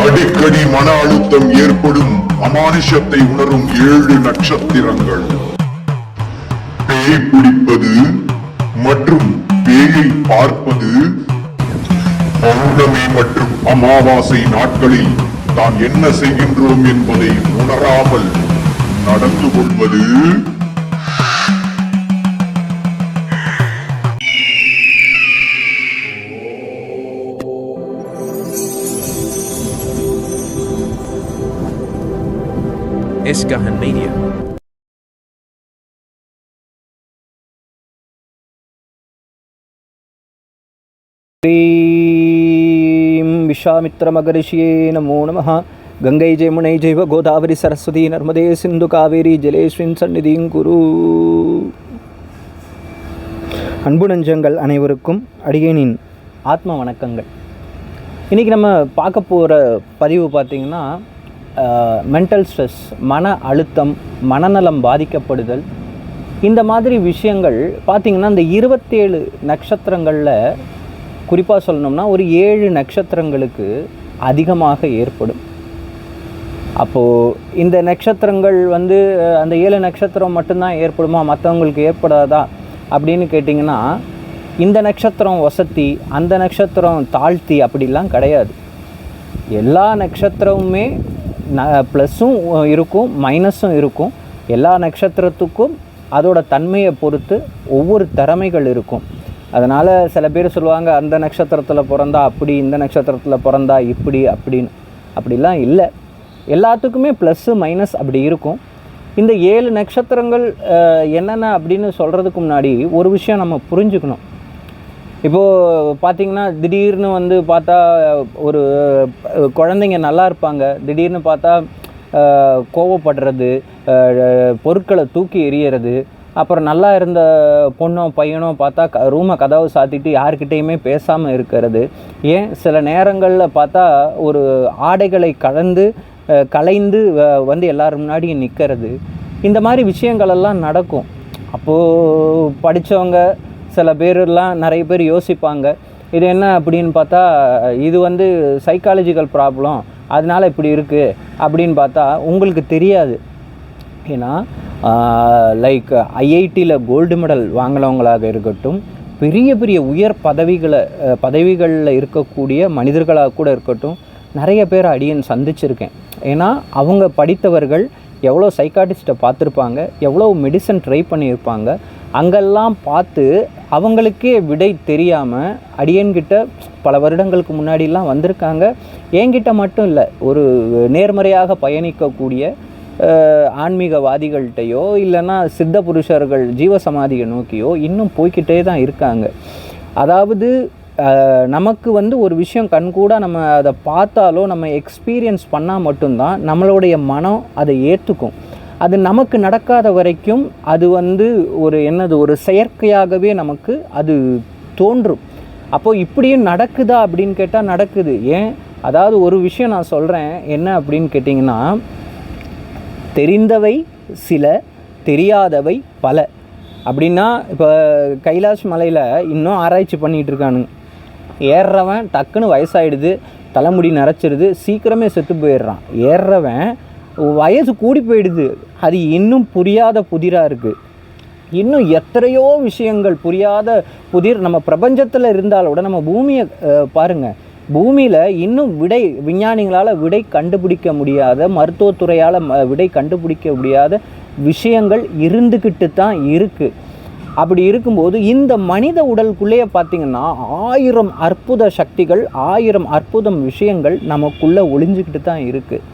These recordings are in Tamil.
அடிக்கடி மன அழுத்தம் ஏற்படும் அமானுஷத்தை உணரும் 7 நட்சத்திரங்கள். பேய் பிடிப்பது மற்றும் பேயை பார்ப்பது. பௌர்ணமி மற்றும் அமாவாசை நாட்களில் தான் என்ன செய்கின்றோம் என்பதை உணராமல் நடந்து கொள்வது. Iskahan Media. विश्वामित्र महर्षिये नमो नमः. गंगै जमुनै जैव गोदावरी सरस्वती नर्मदे सिंधु कावेरी जलेस्विन् सन्निधिं कुरु. அன்பு நெஞ்சங்கள் அனைவருக்கும் அடியேனின் ஆத்ம வணக்கங்கள். இன்றைக்கி நம்ம பார்க்க போகிற பதிவு பார்த்திங்கன்னா மென்டல் ஸ்ட்ரெஸ், மன அழுத்தம், மனநலம் பாதிக்கப்படுதல், இந்த மாதிரி விஷயங்கள் பார்த்திங்கன்னா இந்த 27 நட்சத்திரங்களில் குறிப்பாக சொல்லணும்னா ஒரு 7 நட்சத்திரங்களுக்கு அதிகமாக ஏற்படும். அப்போது இந்த நட்சத்திரங்கள் வந்து அந்த 7 நட்சத்திரம் மட்டும்தான் ஏற்படுமா, மற்றவங்களுக்கு ஏற்படாதா அப்படின்னு கேட்டிங்கன்னா, இந்த நட்சத்திரம் வசத்தி, அந்த நட்சத்திரம் தாழ்த்தி அப்படிலாம் கிடையாது. எல்லா நட்சத்திரமுமே ப்ளஸ்ஸும் இருக்கும் மைனஸும் இருக்கும். எல்லா நட்சத்திரத்துக்கும் அதோட தன்மையை பொறுத்து ஒவ்வொரு திறமைகள் இருக்கும். அதனால் சில பேர் சொல்லுவாங்க அந்த நட்சத்திரத்தில் பிறந்தா அப்படி, இந்த நட்சத்திரத்தில் பிறந்தா இப்படி அப்படின்னு. அப்படிலாம் இல்லை. எல்லாத்துக்குமே ப்ளஸ்ஸு மைனஸ் அப்படி இருக்கும். இந்த 7 நட்சத்திரங்கள் என்னென்ன அப்படின்னு சொல்கிறதுக்கு முன்னாடி ஒரு விஷயம் நம்ம புரிஞ்சுக்கணும். இப்போது பார்த்திங்கன்னா திடீர்னு வந்து பார்த்தா ஒரு குழந்தைங்க நல்லா இருப்பாங்க, திடீர்னு பார்த்தா கோவப்படுறது, பொருட்களை தூக்கி எறியறது, அப்புறம் நல்லா இருந்த பொண்ணோ பையனோ பார்த்தா ரூமை கதவை சாத்திட்டு யார்கிட்டையுமே பேசாமல் இருக்கிறது. ஏன் சில நேரங்களில் பார்த்தா ஒரு ஆடைகளை கலைந்து வந்து எல்லோரும் முன்னாடியும் நிற்கிறது. இந்த மாதிரி விஷயங்களெல்லாம் நடக்கும். அப்போது படித்தவங்க சில பேரெல்லாம் நிறைய பேர் யோசிப்பாங்க, இது என்ன அப்படின்னு பார்த்தா இது வந்து சைக்காலஜிக்கல் ப்ராப்ளம், அதனால் இப்படி இருக்குது அப்படின்னு பார்த்தா உங்களுக்கு தெரியாது. ஏன்னா லைக் ஐஐடியில் கோல்டு மெடல் வாங்கினவங்களாக இருக்கட்டும், பெரிய பெரிய உயர் பதவிகளில் இருக்கக்கூடிய மனிதர்களாக கூட இருக்கட்டும், நிறைய பேர் அடியேன் சந்திச்சிருக்கேன். ஏன்னா அவங்க படித்தவர்கள் எவ்வளோ சைக்காட்டிஸ்ட்டை பார்த்துருப்பாங்க, எவ்வளோ மெடிசன் ட்ரை பண்ணியிருப்பாங்க. அங்கெல்லாம் பார்த்து அவங்களுக்கே விடை தெரியாமல் அடியன்கிட்ட பல வருடங்களுக்கு முன்னாடிலாம் வந்திருக்காங்க. என்கிட்ட மட்டும் இல்லை, ஒரு நேர்மறையாக பயணிக்கக்கூடிய ஆன்மீகவாதிகள்கிட்டையோ இல்லைன்னா சித்த புருஷர்கள் ஜீவசமாதியை நோக்கியோ இன்னும் போய்கிட்டே தான் இருக்காங்க. அதாவது நமக்கு வந்து ஒரு விஷயம் கண்கூட நம்ம அதை பார்த்தாலோ நம்ம எக்ஸ்பீரியன்ஸ் பண்ணால் மட்டும்தான் நம்மளுடைய மனம் அதை ஏற்றுக்கும். அது நமக்கு நடக்காத வரைக்கும் அது வந்து ஒரு செயற்கையாகவே நமக்கு அது தோன்றும். அப்போது இப்படியும் நடக்குதா அப்படின்னு கேட்டால் நடக்குது. ஏன், அதாவது ஒரு விஷயம் நான் சொல்கிறேன், என்ன அப்படின்னு கேட்டிங்கன்னா, தெரிந்தவை சில, தெரியாதவை பல. அப்படின்னா இப்போ கைலாஷ் மலையில் இன்னும் ஆராய்ச்சி பண்ணிகிட்டு இருக்கானுங்க. ஏறுறவன் டக்குன்னு வயசாகிடுது, தலைமுடி நரைச்சிடுது, சீக்கிரமே செத்து போயிடுறான். ஏறுறவன் வயசு கூடி போயிடுது, அது இன்னும் புரியாத புதிராக இருக்குது. இன்னும் எத்தனையோ விஷயங்கள் புரியாத புதிர் நம்ம பிரபஞ்சத்தில் இருந்தாலோட நம்ம பூமியை பாருங்கள், பூமியில் இன்னும் விஞ்ஞானிகளால் விடை கண்டுபிடிக்க முடியாத, மருத்துவத்துறையால் விடை கண்டுபிடிக்க முடியாத விஷயங்கள் இருந்துக்கிட்டு தான் இருக்குது. அப்படி இருக்கும்போது இந்த மனித உடலுக்குள்ளேயே பார்த்திங்கன்னா 1000 அற்புத சக்திகள், 1000 அற்புதம் விஷயங்கள் நமக்குள்ளே ஒளிஞ்சிக்கிட்டு தான் இருக்குது.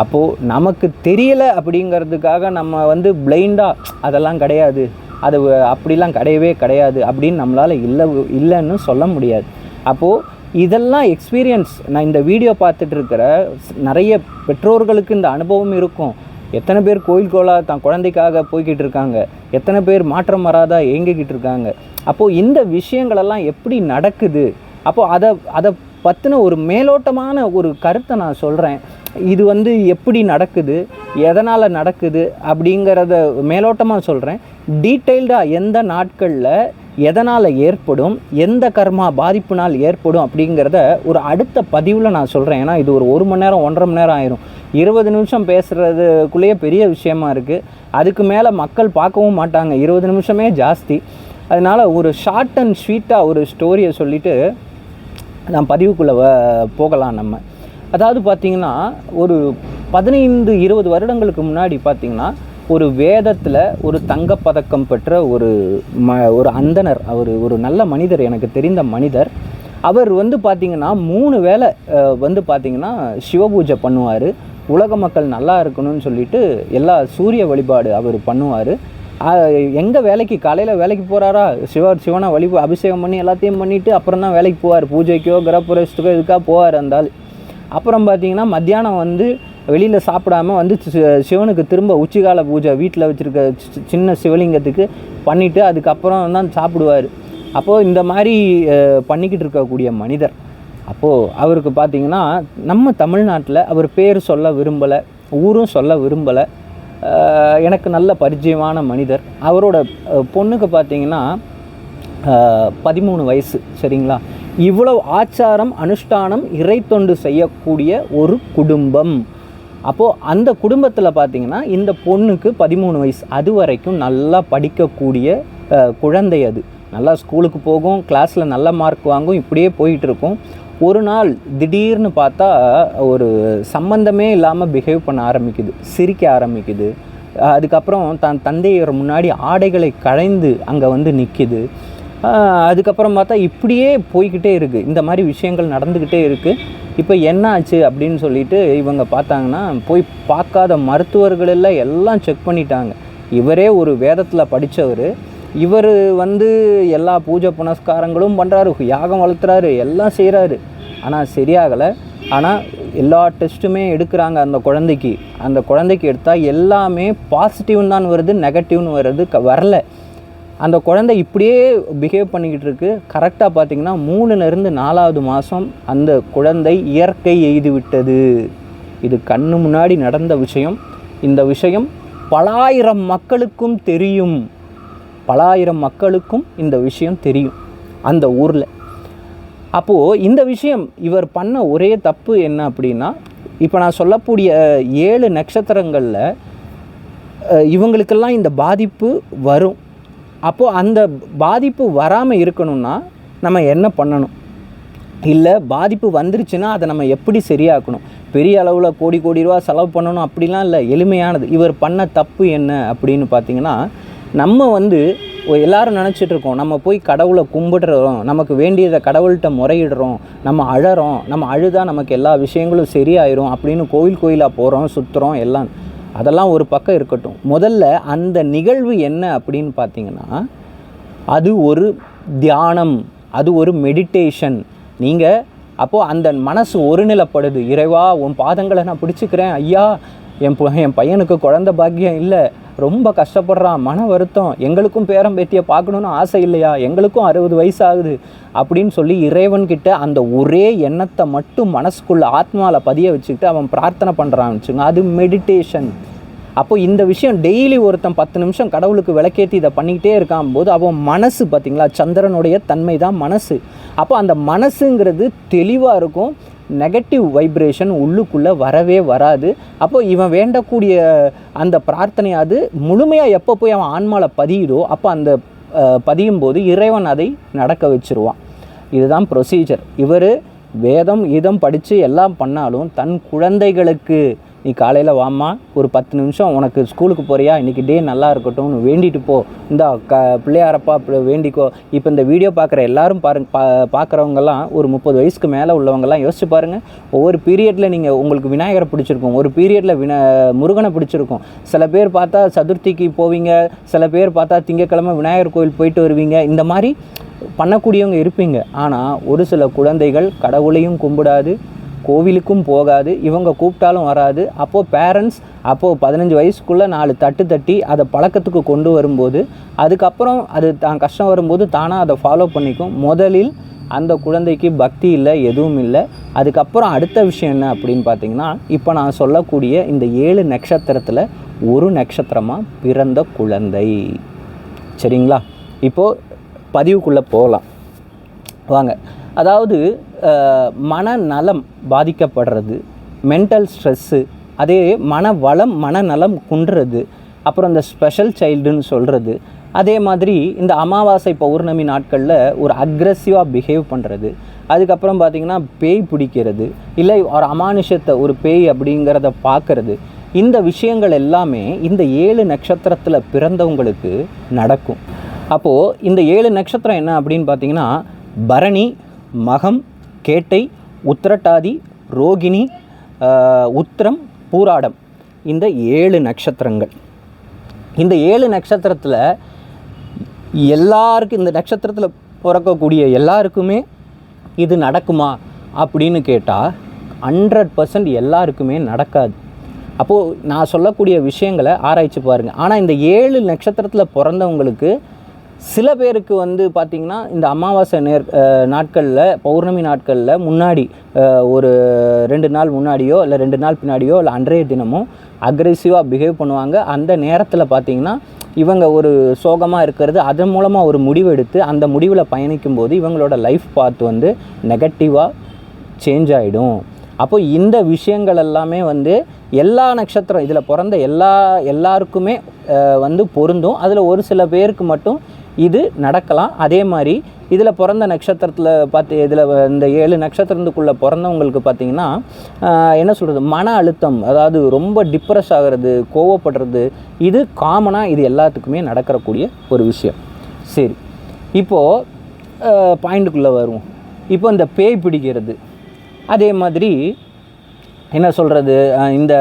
அப்போது நமக்கு தெரியலை அப்படிங்கிறதுக்காக நம்ம வந்து பிளைண்டாக அதெல்லாம் கிடையாது, அது அப்படிலாம் கிடையவே கிடையாது அப்படின்னு நம்மளால் இல்லைன்னு சொல்ல முடியாது. அப்போது இதெல்லாம் எக்ஸ்பீரியன்ஸ். நான் இந்த வீடியோ பார்த்துட்டு இருக்கிற நிறைய பெற்றோர்களுக்கு இந்த அனுபவம் இருக்கும். எத்தனை பேர் கோயில்கோளாக தான் குழந்தைக்காக போய்கிட்டு இருக்காங்க, எத்தனை பேர் மாற்றம் வராதா ஏங்கிக்கிட்டு இருக்காங்க. அப்போது இந்த விஷயங்களெல்லாம் எப்படி நடக்குது, அப்போது அதை பற்றின ஒரு மேலோட்டமான ஒரு கருத்தை நான் சொல்கிறேன். இது வந்து எப்படி நடக்குது, எதனால் நடக்குது அப்படிங்கிறத மேலோட்டமாக சொல்கிறேன். டீட்டெயில்டாக எந்த நாட்களில் எதனால் ஏற்படும், எந்த கர்மா பாதிப்புனால் ஏற்படும் அப்படிங்கிறத ஒரு அடுத்த பதிவில் நான் சொல்கிறேன். ஏன்னா இது ஒரு மணி நேரம் 1.5 மணி நேரம் ஆயிரும். 20 நிமிஷம் பேசுகிறதுக்குள்ளேயே பெரிய விஷயமா இருக்குது. அதுக்கு மேலே மக்கள் பார்க்கவும் மாட்டாங்க. 20 நிமிஷமே ஜாஸ்தி. அதனால் ஒரு ஷார்ட் அண்ட் ஸ்வீட்டாக ஒரு ஸ்டோரியை சொல்லிவிட்டு நான் பதிவுக்குள்ளே போகலாம். நம்ம அதாவது பார்த்திங்கன்னா ஒரு 15-20 வருடங்களுக்கு முன்னாடி பார்த்திங்கன்னா ஒரு வேதத்தில் ஒரு தங்கப்பதக்கம் பெற்ற ஒரு அந்தனர், அவர் ஒரு நல்ல மனிதர், எனக்கு தெரிந்த மனிதர். அவர் வந்து பார்த்திங்கன்னா 3 வேளை வந்து பார்த்திங்கன்னா சிவபூஜை பண்ணுவார். உலக மக்கள் நல்லா இருக்கணும்னு சொல்லிட்டு எல்லா சூரிய வழிபாடு அவர் பண்ணுவார். எங்கே வேலைக்கு காலையில் வேலைக்கு போகிறாரா, சிவனை அபிஷேகம் பண்ணி எல்லாத்தையும் பண்ணிவிட்டு அப்புறம் தான் வேலைக்கு போவார். பூஜைக்கோ கிரகப்பிரவேசத்துக்கோ இதுக்காக போவார் அந்த ஆள். அப்புறம் பார்த்திங்கன்னா மத்தியானம் வந்து வெளியில் சாப்பிடாமல் வந்து சிவனுக்கு திரும்ப உச்சிகால பூஜை வீட்டில் வச்சுருக்க சின்ன சிவலிங்கத்துக்கு பண்ணிவிட்டு அதுக்கப்புறம் தான் சாப்பிடுவார். அப்போது இந்த மாதிரி பண்ணிக்கிட்டு இருக்கக்கூடிய மனிதர். அப்போது அவருக்கு பார்த்திங்கன்னா நம்ம தமிழ்நாட்டில் அவர் பேர் சொல்ல விரும்பலை, ஊரும் சொல்ல விரும்பலை, எனக்கு நல்ல பரிச்சயமான மனிதர். அவரோட பொண்ணுக்கு பார்த்திங்கன்னா 13 வயசு. சரிங்களா? இவ்வளவு ஆச்சாரம் அனுஷ்டானம் இறை தொண்டு செய்யக்கூடிய ஒரு குடும்பம். அப்போது அந்த குடும்பத்தில் பார்த்திங்கன்னா இந்த பொண்ணுக்கு 13 வயசு. அது வரைக்கும் நல்லா படிக்கக்கூடிய குழந்தை. அது நல்லா ஸ்கூலுக்கு போகும், கிளாஸில் நல்ல மார்க் வாங்கும், இப்படியே போயிட்டுருக்கும். ஒரு நாள் திடீர்னு பார்த்தா ஒரு சம்பந்தமே இல்லாமல் பிஹேவ் பண்ண ஆரம்பிக்குது, சிரிக்க ஆரம்பிக்குது. அதுக்கப்புறம் தந்தையர் முன்னாடி ஆடைகளை களைந்து அங்கே வந்து நிற்கிது. அதுக்கப்புறம் பார்த்தா இப்படியே போய்கிட்டே இருக்குது. இந்த மாதிரி விஷயங்கள் நடந்துக்கிட்டே இருக்குது. இப்போ என்ன ஆச்சு அப்படின்னு சொல்லிட்டு இவங்க பார்த்தாங்கன்னா போய் பார்க்காத மருத்துவர்கள் எல்லாம் செக் பண்ணிட்டாங்க. இவரே ஒரு வேதத்தில் படித்தவர், இவர் வந்து எல்லா பூஜை புனஸ்காரங்களும் பண்ணுறாரு, யாகம் வளர்த்துறாரு, எல்லாம் செய்கிறாரு. ஆனால் சரியாகலை. ஆனால் எல்லா டெஸ்ட்டுமே எடுக்கிறாங்க அந்த குழந்தைக்கு எடுத்தால் எல்லாமே பாசிட்டிவ்னு தான் வருது, நெகட்டிவ்னு வரல. அந்த குழந்தை இப்படியே பிஹேவ் பண்ணிக்கிட்டு இருக்கு. கரெக்டாக பார்த்திங்கன்னா 3லேருந்து 4வது மாதம் அந்த குழந்தை இயற்கை எய்து விட்டது. இது கண்ணு முன்னாடி நடந்த விஷயம். இந்த விஷயம் பலாயிரம் மக்களுக்கும் தெரியும். இந்த விஷயம் தெரியும் அந்த ஊரில். அப்போது இந்த விஷயம் இவர் பண்ண ஒரே தப்பு என்ன அப்படின்னா, இப்போ நான் சொல்லக்கூடிய 7 நட்சத்திரங்களில் இவங்களுக்கெல்லாம் இந்த பாதிப்பு வரும். அப்போது அந்த பாதிப்பு வராமல் இருக்கணும்னா நம்ம என்ன பண்ணணும்? இல்லை பாதிப்பு வந்துருச்சுன்னா அதை நம்ம எப்படி சரியாக்கணும்? பெரிய அளவில் கோடி ரூபா செலவு பண்ணணும் அப்படிலாம் இல்லை, எளிமையானது. இவர் பண்ண தப்பு என்ன அப்படின்னு பார்த்திங்கன்னா, நம்ம வந்து எல்லோரும் நினச்சிட்ருக்கோம் நம்ம போய் கடவுளை கும்பிடுறோம், நமக்கு வேண்டியதை கடவுள்கிட்ட முறையிடுறோம், நம்ம அழறோம், நம்ம அழுதால் நமக்கு எல்லா விஷயங்களும் சரியாயிரும் அப்படின்னு கோயிலாக போகிறோம், சுற்றுறோம் எல்லாம். அதெல்லாம் ஒரு பக்கம் இருக்கட்டும். முதல்ல அந்த நிகழ்வு என்ன அப்படின்னு பார்த்திங்கன்னா, அது ஒரு தியானம், அது ஒரு மெடிடேஷன். நீங்கள் அப்போது அந்த மனசு ஒருநிலைப்படுது. இறைவா உன் பாதங்களை நான் பிடிச்சிக்கிறேன், ஐயா என் பையனுக்கு குழந்தை பாக்கியம் இல்லை, ரொம்ப கஷ்டப்படுறான், மன வருத்தம், எங்களுக்கும் பேரம் பேத்தியை பார்க்கணுன்னு ஆசை இல்லையா, எங்களுக்கும் 60 வயசு ஆகுது அப்படின்னு சொல்லி இறைவன்கிட்ட அந்த ஒரே எண்ணத்தை மட்டும் மனசுக்குள்ள ஆத்மாவில் பதிய வச்சுக்கிட்டு அவன் பிரார்த்தனை பண்ணுறான்னு வச்சுங்க, அது மெடிடேஷன். அப்போ இந்த விஷயம் டெய்லி ஒருத்தன் 10 நிமிஷம் கடவுளுக்கு விளக்கேற்றி இதை பண்ணிக்கிட்டே இருக்கான் போது அவன் மனசு பார்த்திங்களா, சந்திரனுடைய தன்மை தான் மனசு. அப்போ அந்த மனசுங்கிறது தெளிவாக இருக்கும், நெகட்டிவ் வைப்ரேஷன் உள்ளுக்குள்ளே வரவே வராது. அப்போது இவன் வேண்டக்கூடிய அந்த பிரார்த்தனை அது முழுமையாக எப்போ போய் அவன் ஆன்மாவில் பதியுதோ அப்போ அந்த பதியும் போது இறைவன் அதை நடக்க வச்சுருவான். இதுதான் ப்ரொசீஜர். இவர் வேதம் கீதம் படித்து எல்லாம் பண்ணாலும் தன் குழந்தைகளுக்கு நீ காலையில் வாம்மா ஒரு 10 நிமிஷம் உனக்கு ஸ்கூலுக்கு போறியா, இன்றைக்கி டே நல்லா இருக்கட்டும்னு வேண்டிட்டு போ, இந்த பிள்ளையாரப்பா வேண்டிக்கோ. இப்போ இந்த வீடியோ பார்க்குற எல்லோரும் பார்க்குறவங்கெல்லாம் ஒரு 30 வயசுக்கு மேலே உள்ளவங்கெல்லாம் யோசிச்சு பாருங்கள். ஒவ்வொரு பீரியடில் நீங்கள் உங்களுக்கு விநாயகரை பிடிச்சிருக்கும், ஒரு பீரியடில் முருகனை பிடிச்சிருக்கும். சில பேர் பார்த்தா சதுர்த்திக்கு போவீங்க, சில பேர் பார்த்தா திங்கக்கிழமை விநாயகர் கோயில் போயிட்டு வருவீங்க. இந்த மாதிரி பண்ணக்கூடியவங்க இருப்பீங்க. ஆனால் ஒரு சில குழந்தைகள் கடவுளையும் கும்பிடாது, கோவிலுக்கும் போகாது, இவங்க கூப்பிட்டாலும் வராது. அப்போது பேரண்ட்ஸ் 15 வயசுக்குள்ளே 4 தட்டு தட்டி அதை பழக்கத்துக்கு கொண்டு வரும்போது அதுக்கப்புறம் அது தான் கஷ்டம் வரும்போது தானாக அதை ஃபாலோ பண்ணிக்கும். முதலில் அந்த குழந்தைக்கு பக்தி இல்லை, எதுவும் இல்லை. அதுக்கப்புறம் அடுத்த விஷயம் என்ன அப்படின்னு பார்த்திங்கன்னா, இப்போ நான் சொல்லக்கூடிய இந்த 7 நட்சத்திரத்தில் ஒரு நட்சத்திரமாக பிறந்த குழந்தை. சரிங்களா? இப்போது பதிவுக்குள்ளே போகலாம் வாங்க. அதாவது மனநலம் பாதிக்கப்படுறது, மென்டல் ஸ்ட்ரெஸ்ஸு, அதே மனவளம் மனநலம் குன்றுறது, அப்புறம் இந்த ஸ்பெஷல் சைல்டுன்னு சொல்கிறது, அதே மாதிரி இந்த அமாவாசை பௌர்ணமி நாட்களில் ஒரு அக்ரெசிவாக பிஹேவ் பண்ணுறது, அதுக்கப்புறம் பார்த்திங்கன்னா பேய் பிடிக்கிறது, இல்லை ஒரு அமானுஷத்தை ஒரு பேய் அப்படிங்கிறத பார்க்குறது, இந்த விஷயங்கள் எல்லாமே இந்த 7 நட்சத்திரத்தில் பிறந்தவங்களுக்கு நடக்கும். அப்போது இந்த 7 நட்சத்திரம் என்ன அப்படின்னு பார்த்திங்கன்னா பரணி, மகம், கேட்டை, உத்திரட்டாதி, ரோகிணி, உத்திரம், பூராடம், இந்த 7 நட்சத்திரங்கள். இந்த 7 நட்சத்திரத்தில் எல்லாருக்கும், இந்த நட்சத்திரத்தில் பிறக்கக்கூடிய எல்லாருக்குமே இது நடக்குமா அப்படின்னு கேட்டால் 100% எல்லாருக்குமே நடக்காது. அப்போது நான் சொல்லக்கூடிய விஷயங்களை ஆராய்ச்சி பாருங்கள். ஆனால் இந்த 7 நட்சத்திரத்தில் பிறந்தவங்களுக்கு சில பேருக்கு வந்து பார்த்திங்கன்னா இந்த அமாவாசை நாட்களில், பௌர்ணமி நாட்களில் முன்னாடி ஒரு 2 நாள் முன்னாடியோ இல்லை 2 நாள் பின்னாடியோ இல்லை அன்றைய தினமோ அக்ரெசிவாக பிஹேவ் பண்ணுவாங்க. அந்த நேரத்தில் பார்த்திங்கன்னா இவங்க ஒரு சோகமாக இருக்கிறது, அதன் மூலமாக ஒரு முடிவு எடுத்து அந்த முடிவில் பயணிக்கும்போது இவங்களோட லைஃப் பாத் வந்து நெகட்டிவாக சேஞ்ச் ஆகிடும். அப்போ இந்த விஷயங்கள் எல்லாமே வந்து எல்லா நட்சத்திரம் இதில் பிறந்த எல்லாருக்குமே வந்து பொருந்தும். அதில் ஒரு சில பேருக்கு மட்டும் இது நடக்கலாம். அதே மாதிரி இதில் பிறந்த நட்சத்திரத்தில் இதில் இந்த 7 நட்சத்திரத்துக்குள்ளே பிறந்தவங்களுக்கு பார்த்திங்கன்னா என்ன சொல்கிறது, மன அழுத்தம், அதாவது ரொம்ப டிப்ரெஸ் ஆகிறது, கோவப்படுறது, இது காமனாக இது எல்லாத்துக்குமே நடக்கக்கூடிய ஒரு விஷயம். சரி, இப்போது பாயிண்ட்டுக்குள்ளே வருவோம். இப்போ இந்த பேய் பிடிக்கிறது, அதே மாதிரி என்ன சொல்கிறது, இந்த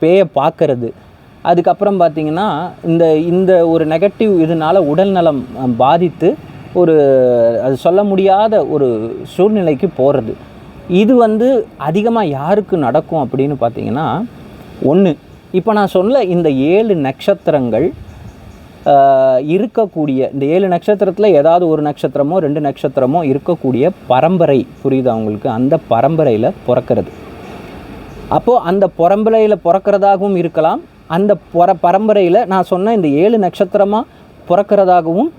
பேயை பார்க்கறது, அதுக்கப்புறம் பார்த்திங்கன்னா இந்த ஒரு நெகட்டிவ் இதனால் உடல்நலம் பாதித்து ஒரு அது சொல்ல முடியாத ஒரு சூழ்நிலைக்கு போகிறது. இது வந்து அதிகமாக யாருக்கு நடக்கும் அப்படின்னு பார்த்திங்கன்னா, ஒன்று, இப்போ நான் சொன்ன இந்த 7 நட்சத்திரங்கள் இருக்கக்கூடிய, இந்த 7 நட்சத்திரத்தில் ஏதாவது ஒரு நட்சத்திரமோ 2 நட்சத்திரமோ இருக்கக்கூடிய பரம்பரை, புரியுது அவங்களுக்கு, அந்த பரம்பரையில் பிறக்கிறது. அப்போது அந்த பரம்பரையில் பிறக்கிறதாகவும் இருக்கலாம், அந்த பரம்பரையில் நான் சொன்ன இந்த 7 நட்சத்திரமாக பிறக்கிறதாகவும்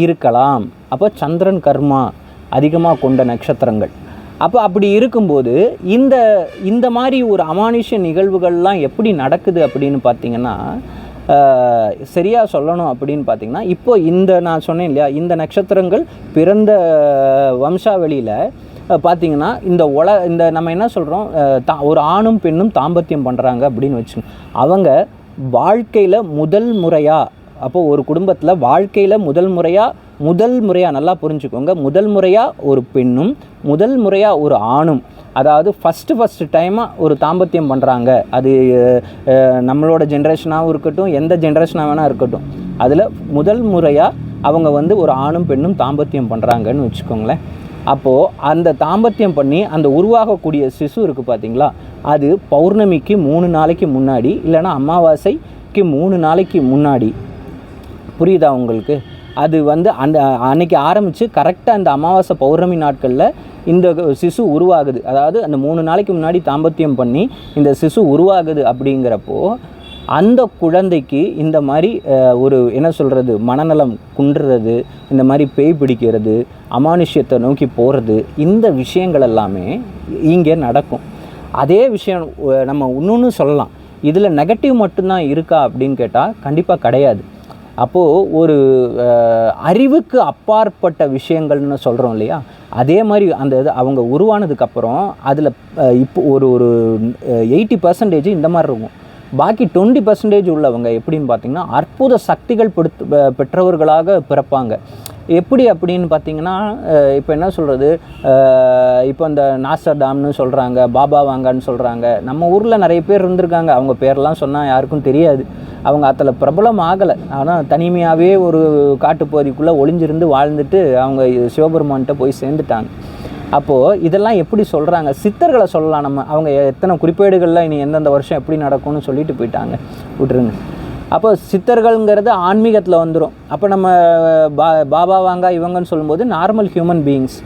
இருக்கலாம். அப்போ சந்திரன் கர்மா அதிகமாக கொண்ட நட்சத்திரங்கள். அப்போ அப்படி இருக்கும்போது இந்த மாதிரி ஒரு அமானுஷ்ய நிகழ்வுகள்லாம் எப்படி நடக்குது அப்படின்னு பார்த்திங்கன்னா, சரியாக சொல்லணும் அப்படின்னு பார்த்திங்கன்னா, இப்போது நான் சொன்னேன் இல்லையா, இந்த நட்சத்திரங்கள் பிறந்த வம்சாவளியில் பார்த்திங்கன்னா இந்த நம்ம என்ன சொல்கிறோம், ஒரு ஆணும் பெண்ணும் தாம்பத்தியம் பண்ணுறாங்க அப்படின்னு வச்சுக்கோங்க. அவங்க வாழ்க்கையில் முதல் முறையாக, அப்போது ஒரு குடும்பத்தில் வாழ்க்கையில் முதல் முறையாக நல்லா புரிஞ்சுக்கோங்க, முதல் முறையாக ஒரு பெண்ணும் முதல் முறையாக ஒரு ஆணும், அதாவது ஃபஸ்ட்டு டைமாக ஒரு தாம்பத்தியம் பண்ணுறாங்க. அது நம்மளோட ஜென்ரேஷனாகவும் இருக்கட்டும், எந்த ஜென்ரேஷனாக வேணால் இருக்கட்டும், அதில் முதல் முறையாக அவங்க வந்து ஒரு ஆணும் பெண்ணும் தாம்பத்தியம் பண்ணுறாங்கன்னு வச்சுக்கோங்களேன். அப்போது அந்த தாம்பத்தியம் பண்ணி அந்த உருவாகக்கூடிய சிசு இருக்குது பார்த்திங்களா, அது பௌர்ணமிக்கு 3 நாளைக்கு முன்னாடி, இல்லைனா அமாவாசைக்கு 3 நாளைக்கு முன்னாடி, புரியுதா உங்களுக்கு, அது வந்து அன்னைக்கு ஆரம்பித்து கரெக்டாக அந்த அமாவாசை பௌர்ணமி நாட்களில் இந்த சிசு உருவாகுது. அதாவது அந்த 3 நாளைக்கு முன்னாடி தாம்பத்தியம் பண்ணி இந்த சிசு உருவாகுது. அப்படிங்கிறப்போ அந்த குழந்தைக்கு இந்த மாதிரி ஒரு என்ன சொல்கிறது, மனநலம் குன்றுறது, இந்த மாதிரி பேய் பிடிக்கிறது, அமானுஷ்யத்தை நோக்கி போகிறது, இந்த விஷயங்கள் எல்லாமே இங்கே நடக்கும். அதே விஷயம் நம்ம இன்னொன்று சொல்லலாம், இதில் நெகட்டிவ் மட்டும்தான் இருக்கா அப்படின்னு கேட்டால் கண்டிப்பாக கிடையாது. அப்போது ஒரு அறிவுக்கு அப்பாற்பட்ட விஷயங்கள்னு சொல்கிறோம் இல்லையா, அதே மாதிரி அந்த இது அவங்க உருவானதுக்கப்புறம் அதில் இப்போ ஒரு 80% இந்த மாதிரி இருக்கும். பாக்கி 20% உள்ளவங்க எப்படின்னு பார்த்திங்கன்னா அற்புத சக்திகள் பெற்றவர்களாக பிறப்பாங்க. எப்படி அப்படின்னு பார்த்திங்கன்னா, இப்போ என்ன சொல்கிறது, இப்போ இந்த நாஸ்டர்டாம்னு சொல்கிறாங்க, பாபா வாங்கன்னு சொல்கிறாங்க. நம்ம ஊரில் நிறைய பேர் இருந்திருக்காங்க, அவங்க பேரெல்லாம் சொன்னால் யாருக்கும் தெரியாது, அவங்க அதில் பிரபலம் ஆகலை. ஆனால் தனிமையாகவே ஒரு காட்டுப்பகுதிக்குள்ளே ஒளிஞ்சிருந்து வாழ்ந்துட்டு அவங்க சிவபெருமான்கிட்ட போய் சேர்ந்துட்டாங்க. அப்போது இதெல்லாம் எப்படி சொல்கிறாங்க, சித்தர்களை சொல்லலாம் நம்ம, அவங்க எத்தனை குறிப்பேடுகளில் இனி எந்தெந்த வருஷம் எப்படி நடக்கும்னு சொல்லிட்டு போயிட்டாங்க, விட்டுருங்க. அப்போ சித்தர்கள்ங்கிறது ஆன்மீகத்தில் வந்துடும். அப்போ நம்ம பாபா வாங்க இவங்கன்னு சொல்லும்போது நார்மல் ஹியூமன் பீயிங்ஸ்.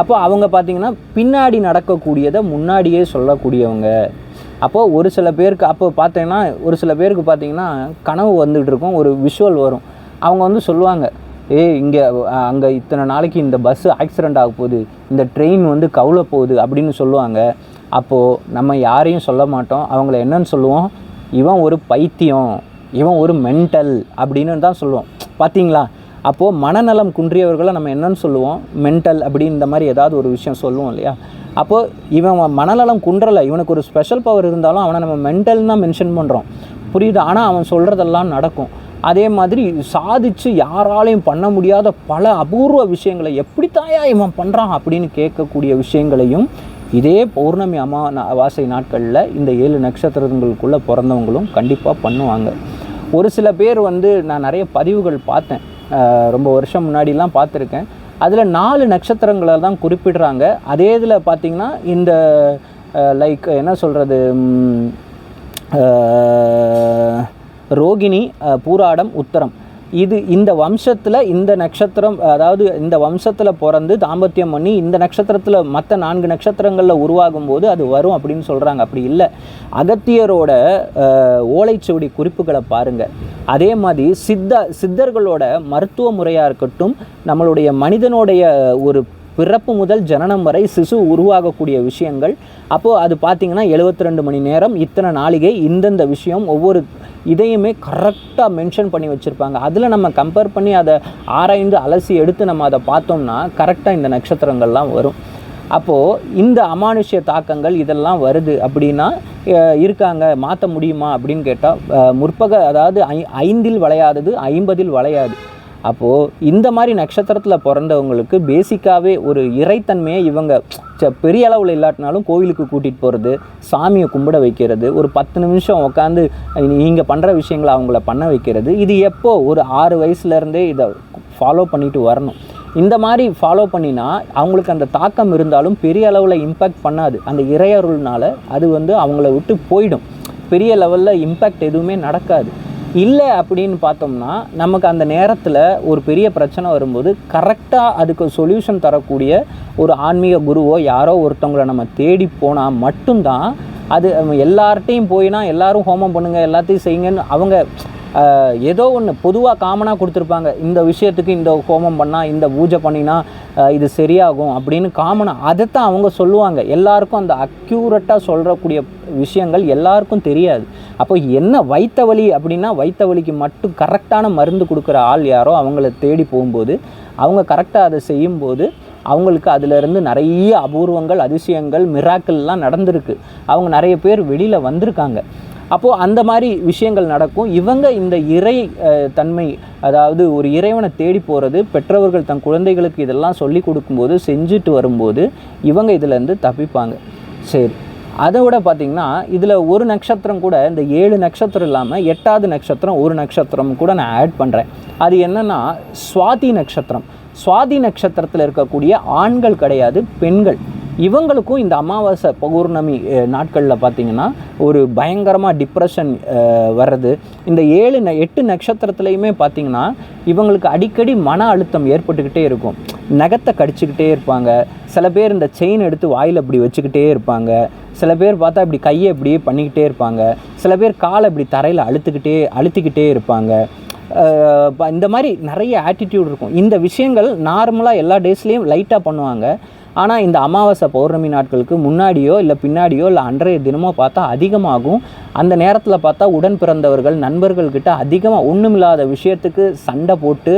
அப்போ அவங்க பார்த்திங்கன்னா பின்னாடி நடக்கக்கூடியதை முன்னாடியே சொல்லக்கூடியவங்க. அப்போது ஒரு சில பேருக்கு அப்போ பார்த்தீங்கன்னா ஒரு சில பேருக்கு பார்த்திங்கன்னா கனவு வந்துகிட்டு இருக்கும், ஒரு விஷுவல் வரும். அவங்க வந்து சொல்லுவாங்க, இங்கே அங்கே இத்தனை நாளைக்கு இந்த பஸ்ஸு ஆக்சிடெண்ட் ஆக போகுது, இந்த ட்ரெயின் வந்து கவுள போகுது அப்படின்னு சொல்லுவாங்க. அப்போது நம்ம யாரையும் சொல்ல மாட்டோம், அவங்கள என்னன்னு சொல்லுவோம், இவன் ஒரு பைத்தியம், இவன் ஒரு மென்டல் அப்படின்னு தான் சொல்லுவோம். பார்த்தீங்களா? அப்போது மனநலம் குன்றியவர்களை நம்ம என்னன்னு சொல்லுவோம், மென்டல் அப்படின்னு இந்த மாதிரி ஏதாவது ஒரு விஷயம் சொல்லுவோம் இல்லையா? அப்போது இவன் மனநலம் குன்றலை, இவனுக்கு ஒரு ஸ்பெஷல் பவர் இருந்தாலும் அவனை நம்ம மென்டல்னு தான் மென்ஷன் பண்ணுறோம், புரியுது? ஆனால் அவன் சொல்கிறதெல்லாம் நடக்கும். அதே மாதிரி சாதிச்சு யாராலையும் பண்ண முடியாத பல அபூர்வ விஷயங்களை எப்படித்தாயா இவன் பண்ணுறான் அப்படின்னு கேட்கக்கூடிய விஷயங்களையும் இதே பௌர்ணமி அமாவாசை நாட்களில் இந்த 7 நட்சத்திரங்களுக்குள்ளே பிறந்தவங்களும் கண்டிப்பாக பண்ணுவாங்க. ஒரு சில பேர் வந்து நான் நிறைய பதிவுகள் பார்த்தேன், ரொம்ப வருஷம் முன்னாடிலாம் பார்த்துருக்கேன். அதில் 4 நட்சத்திரங்களை தான் குறிப்பிடுறாங்க. அதே இதில் பார்த்திங்கன்னா இந்த லைக் என்ன சொல்கிறது, ரோகிணி, பூராடம், உத்தரம், இந்த வம்சத்தில் இந்த நட்சத்திரம், அதாவது இந்த வம்சத்தில் பிறந்து தாம்பத்தியம் பண்ணி இந்த நட்சத்திரத்தில் மற்ற 4 நட்சத்திரங்களில் உருவாகும் போது அது வரும் அப்படின்னு சொல்கிறாங்க. அப்படி இல்லை. அகத்தியரோட ஓலைச்சுவடி குறிப்புகளை பாருங்கள். அதே மாதிரி சித்தர்களோட மருத்துவ முறையாக இருக்கட்டும், நம்மளுடைய மனிதனுடைய ஒரு பிறப்பு முதல் ஜனனம் வரை சிசு உருவாகக்கூடிய விஷயங்கள், அப்போது அது பார்த்திங்கன்னா 72 மணி நேரம், இத்தனை நாளிகை, இந்தந்த விஷயம் ஒவ்வொரு இதையுமே கரெக்டாக மென்ஷன் பண்ணி வச்சுருப்பாங்க. அதில் நம்ம கம்பேர் பண்ணி அதை ஆராய்ந்து அலசி எடுத்து நம்ம அதை பார்த்தோம்னா கரெக்டாக இந்த நட்சத்திரங்கள்லாம் வரும். அப்போது இந்த அமானுஷ்ய தாக்கங்கள் இதெல்லாம் வருது அப்படின்னா இருக்காங்க, மாற்ற முடியுமா அப்படின்னு கேட்டால் அதாவது 5இல் வளையாதது 50இல் வளையாது. அப்போது இந்த மாதிரி நட்சத்திரத்தில் பிறந்தவங்களுக்கு பேசிக்காகவே ஒரு இறைத்தன்மையை இவங்க பெரிய அளவில் இல்லாட்டினாலும் கோவிலுக்கு கூட்டிகிட்டு போகிறது, சாமியை கும்பிட வைக்கிறது, ஒரு 10 நிமிஷம் உட்காந்து நீங்கள் பண்ணுற விஷயங்களை அவங்கள பண்ண வைக்கிறது, இது எப்போ ஒரு 6 வயசுலேருந்தே இதை ஃபாலோ பண்ணிட்டு வரணும். இந்த மாதிரி ஃபாலோ பண்ணினா அவங்களுக்கு அந்த தாக்கம் இருந்தாலும் பெரிய அளவில் இம்பேக்ட் பண்ணாது. அந்த இறையருள்னால அது வந்து அவங்கள விட்டு போயிடும், பெரிய லெவலில் இம்பேக்ட் எதுவுமே நடக்காது. இல்லை அப்படின்னு பார்த்தோம்னா நமக்கு அந்த நேரத்தில் ஒரு பெரிய பிரச்சனை வரும்போது கரெக்டாக அதுக்கு சொல்யூஷன் தரக்கூடிய ஒரு ஆன்மீக குருவோ யாரோ ஒருத்தவங்களை நம்ம தேடி போனால் மட்டும்தான் அது. எல்லார்ட்டையும் போயினா எல்லாரும் ஹோமம் பண்ணுங்கள், எல்லாத்தையும் செய்யுங்கன்னு அவங்க ஏதோ ஒன்று பொதுவாக காமனாக கொடுத்துருப்பாங்க, இந்த விஷயத்துக்கு இந்த ஹோமம் பண்ணால், இந்த பூஜை பண்ணினா இது சரியாகும் அப்படின்னு காமனாக அதைத்தான் அவங்க சொல்லுவாங்க. எல்லாருக்கும் அந்த அக்யூரேட்டாக சொல்கிறக்கூடிய விஷயங்கள் எல்லாருக்கும் தெரியாது. அப்போ என்ன வயிற்று வலி அப்படின்னா வயிற்று வலிக்கு மட்டும் கரெக்டான மருந்து கொடுக்குற ஆள் யாரோ அவங்கள தேடி போகும்போது அவங்க கரெக்டாக அதை செய்யும்போது அவங்களுக்கு அதிலிருந்து நிறைய அபூர்வங்கள், அதிசயங்கள், மிராக்கிள்லாம் நடந்திருக்கு. அவங்க நிறைய பேர் வெளியில் வந்திருக்காங்க. அப்போது அந்த மாதிரி விஷயங்கள் நடக்கும். இவங்க இந்த இறை தன்மை, அதாவது ஒரு இறைவனை தேடி போகிறது, பெற்றவர்கள் தன் குழந்தைகளுக்கு இதெல்லாம் சொல்லி கொடுக்கும்போது செஞ்சுட்டு வரும்போது இவங்க இதிலேருந்து தப்பிப்பாங்க. சரி, அதை விட பார்த்திங்கன்னா இதில் ஒரு நட்சத்திரம் கூட, இந்த 7 நட்சத்திரம் இல்லாமல் 8வது நட்சத்திரம் ஒரு நட்சத்திரம் கூட நான் ஆட் பண்ணுறேன். அது என்னென்னா சுவாதி நட்சத்திரம். சுவாதி நட்சத்திரத்தில் இருக்கக்கூடிய ஆண்கள் கிடையாது, பெண்கள். இவங்களுக்கும் இந்த அமாவாசை பௌர்ணமி நாட்களில் பார்த்திங்கன்னா ஒரு பயங்கரமாக டிப்ரெஷன் வர்றது. இந்த 8 நட்சத்திரத்துலையுமே பார்த்திங்கன்னா இவங்களுக்கு அடிக்கடி மன அழுத்தம் ஏற்பட்டுக்கிட்டே இருக்கும். நகத்தை கடிச்சிக்கிட்டே இருப்பாங்க. சில பேர் இந்த செயின் எடுத்து வாயில் இப்படி வச்சுக்கிட்டே இருப்பாங்க. சில பேர் பார்த்தா இப்படி கையை இப்படியே பண்ணிக்கிட்டே இருப்பாங்க. சில பேர் காலை இப்படி தரையில் அழுத்திக்கிட்டே இருப்பாங்க. இந்த மாதிரி நிறைய ஆட்டிடியூட் இருக்கும். இந்த விஷயங்கள் நார்மலாக எல்லா டேஸ்லேயும் லைட்டாக பண்ணுவாங்க. ஆனால் இந்த அமாவாசை பௌர்ணமி நாட்களுக்கு முன்னாடியோ இல்லை பின்னாடியோ இல்லை அன்றைய தினமோ பார்த்தா அதிகமாகும். அந்த நேரத்தில் பார்த்தா உடன் பிறந்தவர்கள், நண்பர்கள்கிட்ட அதிகமாக ஒன்றுமில்லாத விஷயத்துக்கு சண்டை போட்டு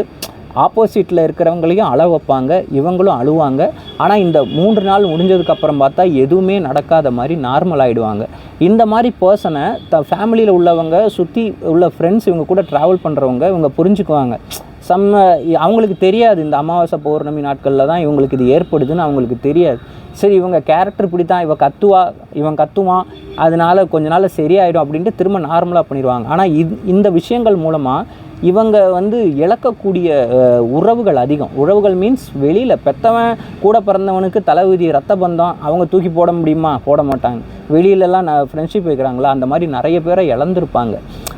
ஆப்போசிட்டில் இருக்கிறவங்களையும் அழ வைப்பாங்க, இவங்களும் அழுவாங்க. ஆனால் இந்த 3 நாள் முடிஞ்சதுக்கப்புறம் பார்த்தா எதுவுமே நடக்காத மாதிரி நார்மல் ஆகிடுவாங்க. இந்த மாதிரி பர்சனை ஃபேமிலியில் உள்ளவங்க, சுற்றி உள்ள ஃப்ரெண்ட்ஸ், இவங்க கூட ட்ராவல் பண்ணுறவங்க இவங்க புரிஞ்சுக்குவாங்க. அவங்களுக்கு தெரியாது இந்த அமாவாசை பௌர்ணமி நாட்களில் தான் இவங்களுக்கு இது ஏற்படுதுன்னு அவங்களுக்கு தெரியாது. சரி, இவங்க கேரக்டர் இப்படி தான், இவன் கத்துவான், அதனால கொஞ்ச நாள் சரியாயிடும் அப்படின்ட்டு திரும்ப நார்மலாக பண்ணிடுவாங்க. ஆனால் இந்த விஷயங்கள் மூலமாக இவங்க இழக்கக்கூடிய உறவுகள் அதிகம். உறவுகள் மீன்ஸ் வெளியில் பெற்றவன் கூட பிறந்தவனுக்கு தலைவிதி, ரத்த பந்தம், அவங்க தூக்கி போட முடியுமா? போட மாட்டாங்க. வெளியிலலாம் ஃப்ரெண்ட்ஷிப் வைக்கிறாங்களா, அந்த மாதிரி நிறைய பேரை இழந்திருப்பாங்க.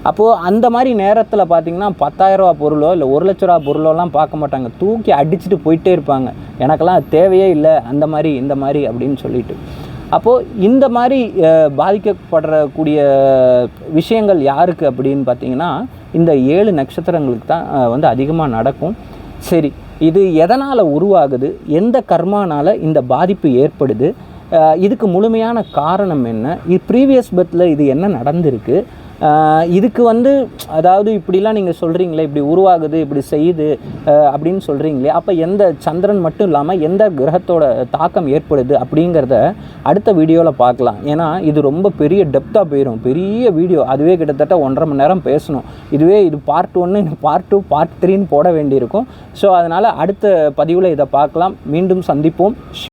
அப்போது அந்த மாதிரி நேரத்தில் பார்த்திங்கன்னா 10,000 ரூபா பொருளோ இல்லை 1 லட்ச ரூபா பொருளோலாம் பார்க்க மாட்டாங்க, தூக்கி அடிச்சுட்டு போயிட்டே இருப்பாங்க. எனக்கெல்லாம் தேவையே இல்லை அந்த மாதிரி இந்த மாதிரி அப்படின்னு சொல்லிட்டு. அப்போது இந்த மாதிரி பாதிக்கப்படக்கூடிய விஷயங்கள் யாருக்கு அப்படின்னு பார்த்திங்கன்னா இந்த 7 நட்சத்திரங்களுக்கு தான் அதிகமாக நடக்கும். சரி, இது எதனால் உருவாகுது, எந்த கர்மானால் இந்த பாதிப்பு ஏற்படுது, இதுக்கு முழுமையான காரணம் என்ன, ப்ரீவியஸ் பர்த்தில் இது என்ன நடந்திருக்கு, இதுக்கு அதாவது இப்படிலாம் நீங்கள் சொல்கிறீங்களே, இப்படி உருவாகுது, இப்படி செய்யுது அப்படின்னு சொல்கிறீங்களே, அப்போ எந்த சந்திரன் மட்டும் இல்லாமல் எந்த கிரகத்தோட தாக்கம் ஏற்படுது அப்படிங்கிறத அடுத்த வீடியோவில் பார்க்கலாம். ஏன்னா இது ரொம்ப பெரிய டெப்த்தாக போயிடும், பெரிய வீடியோ, அதுவே கிட்டத்தட்ட 1.5 மணி நேரம் பேசணும். இது பார்ட் 1, பார்ட் 2, பார்ட் 3ன்னு போட வேண்டியிருக்கும். ஸோ அதனால் அடுத்த பதிவில் இதை பார்க்கலாம். மீண்டும் சந்திப்போம்.